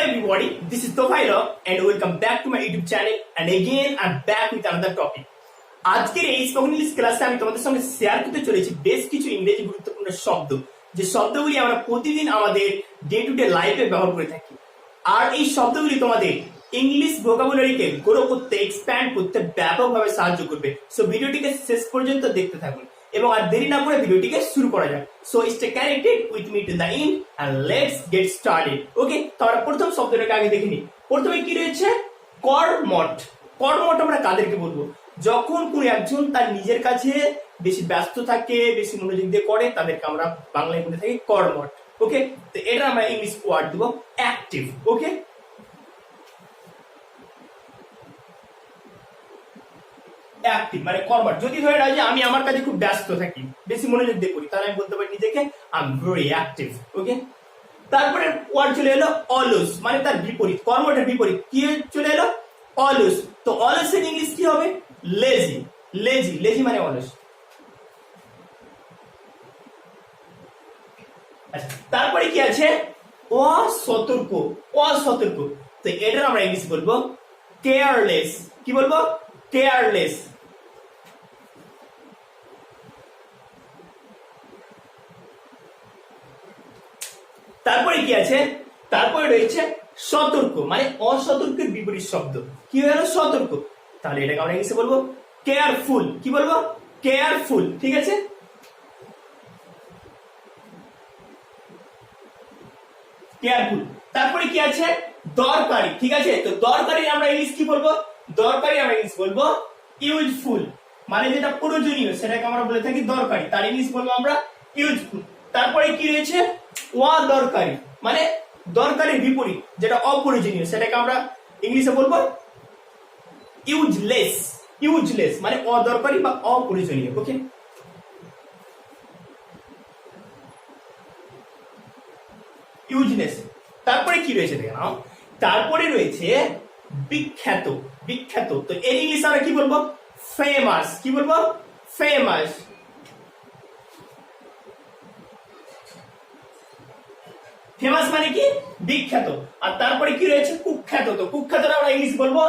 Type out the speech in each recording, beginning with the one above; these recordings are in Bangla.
everybody, this is Tofail Hoque and welcome back to my YouTube channel and again I'm back with another topic. আজকের এই স্পোকেন ইংলিশ ক্লাসে আমি তোমাদের সঙ্গে শেয়ার করতে চলেছি বেশ কিছু ইংরেজি গুরুত্বপূর্ণ শব্দ, যে শব্দগুলি আমরা প্রতিদিন আমাদের ডে টু ডে লাইফে ব্যবহার করে থাকি। আর এই শব্দগুলি তোমাদের ইংলিশ ভোকাবুলারিকে গ্রো করতে, এক্সপ্যান্ড করতে ব্যাপকভাবে সাহায্য করবে। সো ভিডিওটিকে শেষ পর্যন্ত দেখতে থাকুন এবং আর দেরি না করে ভিডিওটিকে শুরু করা যাক। So stay connected with me to the end and let's get started. Okay, তো আমরা প্রথম শব্দটাকে আগে দেখে নিই। প্রথমে কি রয়েছে? কর্মঠ। কর্মঠ আমরা কাদেরকে বলবো? যখন কোন একজন তার নিজের কাছে বেশি ব্যস্ত থাকে, বেশি মনোযোগ দিয়ে করে, তাদেরকে আমরা বাংলায় বলে থাকি কর্মঠ। ওকে, তো এটা আমরা ইংলিশ ওয়ার্ড দেবো অ্যাক্টিভ। ওকে, অ্যাক্টিভ মানে কর্মঠ। যদি ধরে না যে আমি আমার কাছে খুব ব্যস্ত থাকি, বেশি মনোযোগ দিয়ে করি, তাহলে আমি বলতে পারি নিজেকে আই এম ভেরি অ্যাক্টিভ। ওকে, তারপরে ওয়ার্ড চলে এলো অলস, মানে তার বিপরীত, কর্মঠের বিপরীত কি চলে এলো? অলস। তো অলস এর ইংলিশ কি হবে? লেজি। লেজি, লেজি মানে অলস। আচ্ছা, তারপরে কি আছে? অসতর্ক। অসতর্ক, তো এটার আমরা ইংলিশ বলবো কেয়ারলেস। কি বলবো? কেয়ারলেস। তারপরে কি আছে? তারপরে রয়েছে সতর্ক, মানে অসতর্কের বিপরীত শব্দ কি হলো? সতর্ক। তাহলে এটাকে আমরা ইংলিশে বলবো কেয়ারফুল। কি বলবো? কেয়ারফুল। ঠিক আছে, কেয়ারফুল। তারপরে কি আছে? দরকারি। ঠিক আছে, তো দরকারি আমরা ইংলিশ কি বলবো? দরকারি আমরা ইংলিশ বলবো ইউজফুল, মানে যেটা প্রয়োজনীয় সেটাকে আমরা বলে থাকি দরকারি, তার ইংলিশ বলবো আমরা ইউজফুল। তারপরে কি রয়েছে? অদরকারি, মানে দরকারের বিপরীত যেটা অপ্রয়োজনীয়, সেটাকে আমরা ইংলিশে বলবো ইউজলেস। ইউজলেস মানে অদরকারি বা অপ্রয়োজনীয়। ওকে, ইউজলেস। তারপরে কি রয়েছে দেখে নাও, তারপরে রয়েছে বিখ্যাত। বিখ্যাত, তো এর ইংলিশ আমরা কি বলবো? ফেমাস। কি বলবো? ফেমাস। ফেমাস মানে কি? বিখ্যাত। আর তারপরে কি রয়েছে? কুখ্যাত। তো কুখ্যাত আমরা ইংলিশ বলবো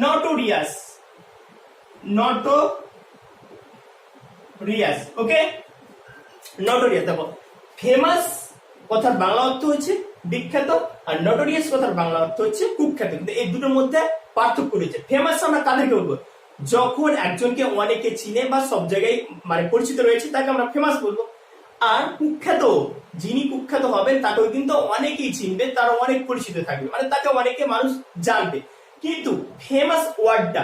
নটোরিয়াস। নটোরিয়াস। ওকে, নটোরিয়াস। দেখো, ফেমাস কথার বাংলা অর্থ হচ্ছে বিখ্যাত, আর নটোরিয়াস কথার বাংলা অর্থ হচ্ছে কুখ্যাত। কিন্তু এই দুটোর মধ্যে পার্থক্য রয়েছে। ফেমাস আমরা কাদেরকে বলবো? যখন একজনকে অনেকে চিনে বা সব জায়গায় মানে পরিচিত রয়েছে, তাকে আমরা ফেমাস বলবো। আর কুখ্যাত, যিনি কুখ্যাত হবেন তাকেও কিন্তু অনেকেই চিনবে, তার অনেক পরিচিত থাকবে, মানে তাকে অনেকে মানুষ জানবে। কিন্তু ফেমাস ওয়ার্ডটা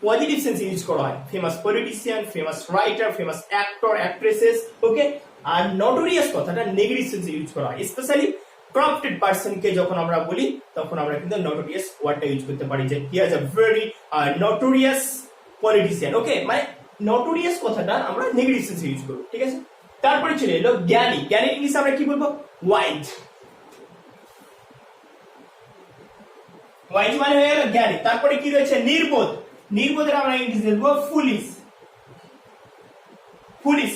পজিটিভ সেন্সে ইউজ করা হয়। Famous politician, famous writer, famous actor, actresses. ওকে, আর নটোরিয়াস কথাটা নেগেটিভ সেন্সে ইউজ করা হয়। স্পেশালি corrupted person কে যখন আমরা বলি, তখন আমরা কিন্তু notorious ওয়ার্ডটা ইউজ করতে পারি, যে he is a very notorious politician। ওকে, মানে notorious কথাটা আমরা নেগেটিভ সেন্সে ইউজ করব। ঠিক আছে, তারপরে চলে এলো জ্ঞানী। জ্ঞানী ইংলিশ আমরা কি বলবো? ওয়াইজ। ওয়াইজ মানে হয়ে গেল জ্ঞানী। তারপরে কি রয়েছে? নির্বোধ। নির্বোধের আমরা ইংলিশ বলবো ফুলিশ। ফুলিশ।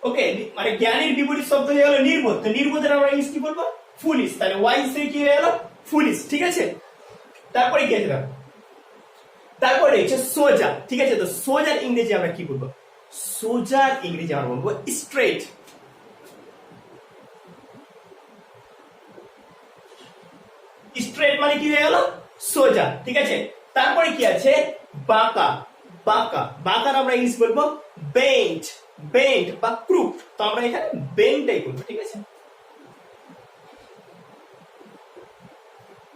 ওকে, মানে জ্ঞানীর বিপরীত শব্দ হয়ে গেল নির্বোধ, তো নির্বোধের আমরা ইংলিশ কি বলবো? ফুলিশ। তাহলে ওয়াইজ থেকে কি হয়ে গেল? ফুলিশ। ঠিক আছে, তারপরে কি আছে? তারপরে হচ্ছে সোজা। ঠিক আছে, তো সোজার ইংরেজি আমরা কি বলবো? সোজার ইংরেজি আমরা বলবো স্ট্রেট। স্ট্রেট মানে কি হয়ে গেল? সোজা। ঠিক আছে, তারপরে কি আছে? বাঁকা। বাঁকা। বাঁকার আমরা ইংলিশ বলবো বেন্ট। বেন্ট বা ক্রুক, তো আমরা এখানে বেন্টটাই বলবো। ঠিক আছে,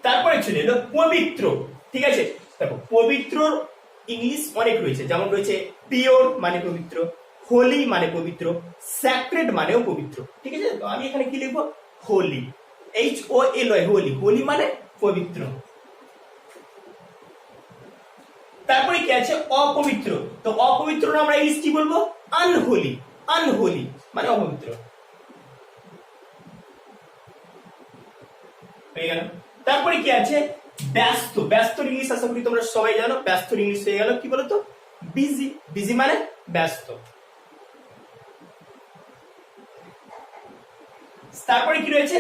তারপরে চলে এলো পবিত্র। ঠিক আছে, দেখো পবিত্র ইংলিশ অনেক রয়েছে, যেমন রয়েছে পিওর মানে পবিত্র, হোলি মানে পবিত্র, স্যাক্রেড মানেও পবিত্র। ঠিক আছে, তো আমি এখানে কি লিখবো? হোলি। HOLY, হোলি। হোলি মানে পবিত্র। তারপরে কি আছে? অপবিত্র। তো অপবিত্র আমরা ইংলিশ কি বলবো? আনহোলি। আনহোলি মানে অপবিত্র। হয়ে গেল। তারপরে কি আছে? ব্যস্ত। ব্যস্ত ইংলিশ আশা করি তোমরা সবাই জানো। ব্যস্ত ইংলিশ হয়ে গেল কি বলতো? বিজি। বিজি মানে ব্যস্ত। তারপরে কি রয়েছে?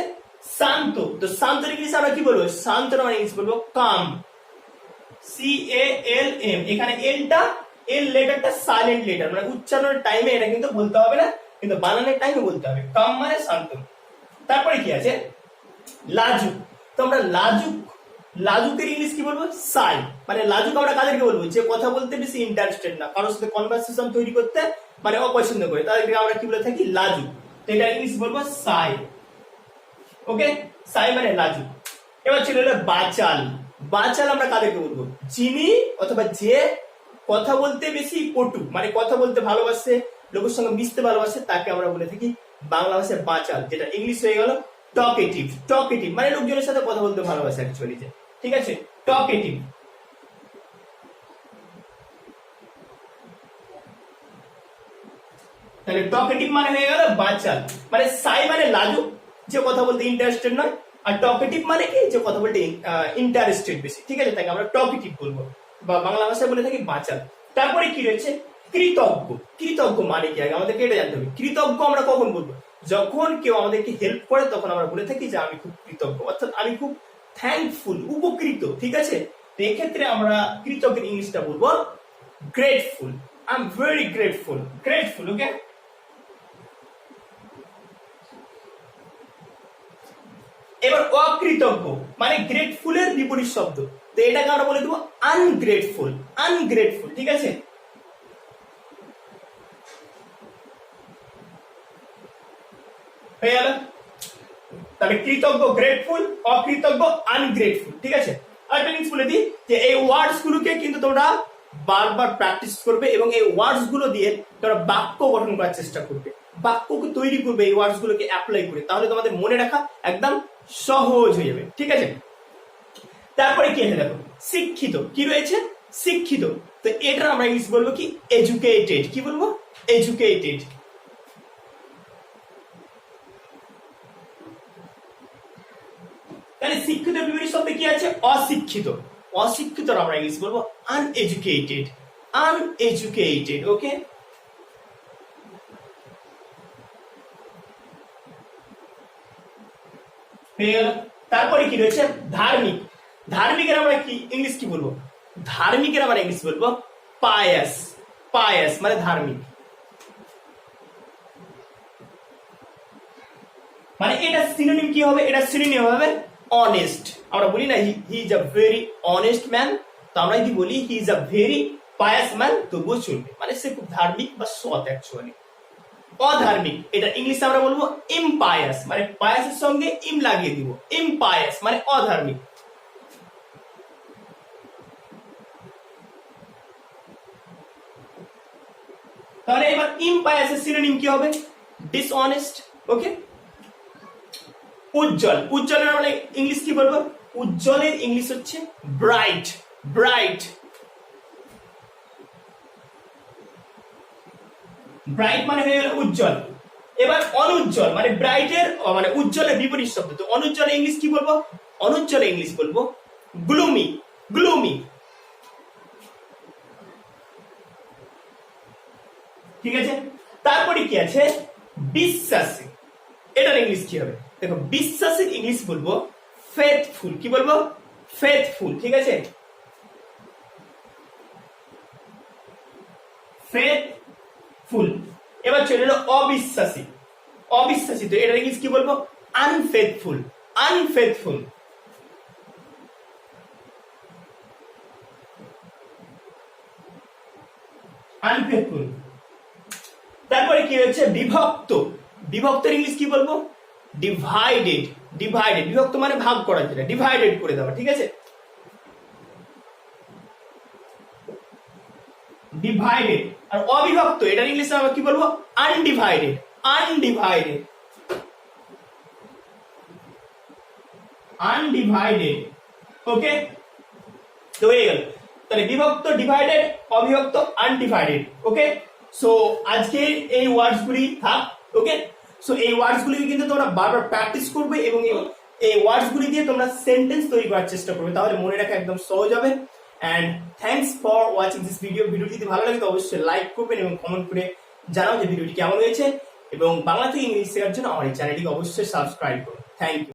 শান্ত, তো শান্ত ইংলিশ আমরা কি বলবো? শান্ত আমরা ইংলিশ বলবো কাম, CALM। এখানে এল লেটারটা সাইলেন্ট লেটার, মানে উচ্চারণের টাইমে এটা কিন্তু বলতে হবে না, কিন্তু বানানোর টাইমে বলতে হবে। কাম মানে শান্ত। তারপরে কি আছে? লাজুক, তো আমরা লাজুকের ইংলিশ কি বলবো? সাই। মানে লাজুক আমরা কাদেরকে বলবো? যে কথা বলতে বেশি ইন্টারেস্টেড না, কারোর সাথে কনভারসেশন তৈরি করতে মানে অপছন্দ করে, তাদেরকে আমরা কি বলে থাকি? লাজুক। তো এটা ইংলিশ বলবো সাই। ওকে, সাই মানে লাজুক। এবার ছিল বাচাল। বাচাল আমরা কাদেরকে বলবো? যিনি অথবা যে কথা বলতে বেশি পটু, মানে কথা বলতে ভালোবাসে, লোকের সঙ্গে মিশতে ভালোবাসে, তাকে আমরা বলে থাকি বাংলা ভাষায় বাচাল, যেটা ইংলিশ হয়ে গেল টকেটিভ। টকেটিভ মানে লোকজনের সাথে কথা বলতে ভালোবাসে অ্যাকচুয়ালি, যে ঠিক আছে, টকেটিভ। তাহলে টকেটিভ মানে হয়ে গেল বাচাল। মানে সাই মানে লাজুক, যে কথা বলতে ইন্টারেস্টেড নয়, আর টকেটিভ মানে কি? যে কথা বলতে ইন্টারেস্টেড বেশি, ঠিক আছে, তাকে আমরা টকেটিভ বলবো, বা বাংলা ভাষায় বলে থাকি বাচাল। তারপরে কি রয়েছে? কৃতজ্ঞ। কৃতজ্ঞ মানে কি? আগে আমাদেরকে এটা জানতে হবে। কৃতজ্ঞ আমরা কখন বলবো? যখন কেউ আমাদেরকে হেল্প করে তখন আমরা বলে থাকি যে আমি খুব কৃতজ্ঞ, অর্থাৎ আমি খুব থ্যাঙ্কফুল, উপকৃত, ঠিক আছে। তো এক্ষেত্রে আমরা কৃতজ্ঞের ইংলিশটা বলবো grateful. I am very grateful, grateful. Okay, এবার অকৃতজ্ঞ মানে গ্রেটফুলের বিপরীত শব্দ, তো এটাকে আমরা বলে দেবো আনগ্রেটফুল। আনগ্রেটফুল, ঠিক আছে। হয়ে গেল। তাহলে কৃতজ্ঞ গ্রেটফুল, অকৃতজ্ঞ আনগ্রেটফুল, ঠিক আছে। আরেকটা জিনিস বলে দিই যে এই ওয়ার্ডস গুলোকে কিন্তু তোমরা বারবার প্র্যাকটিস করবে, এবং এই ওয়ার্ডস গুলো দিয়ে তোমরা বাক্য গঠন করার চেষ্টা করবে, বাক্যকে তৈরি করবে এই ওয়ার্ডস গুলোকে অ্যাপ্লাই করে, তাহলে তোমাদের মনে রাখা একদম সহজ হয়ে যাবে, ঠিক আছে। তারপরে কি আছে দেখো, শিক্ষিত। কি রয়েছে? শিক্ষিত। তো এটা আমরা ইংলিশ বলবো কি? এডুকেটেড। কি বলবো? এডুকেটেড। তাহলে শিক্ষিত বিপরীত শব্দে কি আছে? অশিক্ষিত। অশিক্ষিত আমরা ইংলিশ বলবো আনএডুকেটেড। আনএডুকেটেড। ওকে, হয়ে গেল। তারপরে কি রয়েছে? ধার্মিক। ধার্মিকের আমরা কি ইংলিশ কি বলবো? ধার্মিকের আমরা ইংলিশ বলবো পায়াস। পায়াস মানে ধার্মিক। মানে এটা সিনোনিম কি হবে? এটা সিনোনিম হবে অনেস্ট। আমরা বলি না he is a very honest man, তো আমরা যদি বলি he is a very pious man তবুও চলবে, মানে সে খুব ধার্মিক বা সৎ অ্যাকচুয়ালি। অধার্মিক এটা ইংলিশে আমরা বলবো ইমপায়াস, মানে পায়াসের সঙ্গে ইম লাগিয়ে দিব, ইমপায়াস মানে অধার্মিক। তাহলে এবার ইমপায়াসের সিনোনিম কি হবে? ডিসঅনেস্ট। ওকে, উজ্জ্বল। উজ্জ্বলের আমরা ইংলিশ কি বলবো? উজ্জ্বলের ইংলিশ হচ্ছে ব্রাইট। ব্রাইট। ব্রাইট মানে হয়ে গেল উজ্জ্বল। এবার অনুজ্জ্বল মানে ব্রাইটের মানে উজ্জ্বলের বিপরীত শব্দ, তো অনুজ্জ্বলের ইংলিশ কি বলবো? অনুজ্জ্বলের ইংলিশ বলবো গ্লুমি। গ্লুমি, ঠিক আছে। তারপরে কি আছে? বিশ্বাসী। এটার ইংলিশ কি হবে? দেখো, বিশ্বাসের ইংলিশ বলবো ফেথফুল। কি বলবো? ফেথফুল, ঠিক আছে। ফেথফুল। এবার চলে এলো অবিশ্বাসী। অবিশ্বাসী, তো এটার ইংলিশ কি বলবো? আনফেথফুল। আনফেথফুল। আনফেথফুল। তারপরে কি হচ্ছে? বিভক্ত। বিভক্তের ইংলিশ কি বলবো? ডিভাইডেড। ডিভাইডেড, বিভক্ত মানে ভাগ করা, যেটা ডিভাইডেড করে দেওয়া, ঠিক আছে। ডিভাইডেড। আর অবিভক্ত এটার ইংলিশে আমরা কি বলবো? আনডিভাইডেড। আনডিভাইডেড। আনডিভাইডেড। ওকে, তো হয়ে গেল। তাহলে বিভক্ত, ডিভাইডেড, অবিভক্ত, আনডিভাইডেড। ওকে, সো আজকে এই ওয়ার্ডস গুলি থাক। ওকে, সো এই ওয়ার্ডস গুলি কিন্তু তোমরা বারবার প্র্যাকটিস করবে, এবং এই ওয়ার্ডস গুলি দিয়ে তোমরা সেন্টেন্স তৈরি করার চেষ্টা করবে, তাহলে মনে রাখা একদম সহজ হবে। And thanks for watching this video. ভিডিওটি যদি ভালো লাগে তো অবশ্যই লাইক করবেন এবং কমেন্ট করে জানাও যে ভিডিওটি কেমন হয়েছে, এবং বাংলা থেকে ইংলিশ শেখার জন্য আমার এই চ্যানেলটিকে অবশ্যই সাবস্ক্রাইব করুন। Thank you.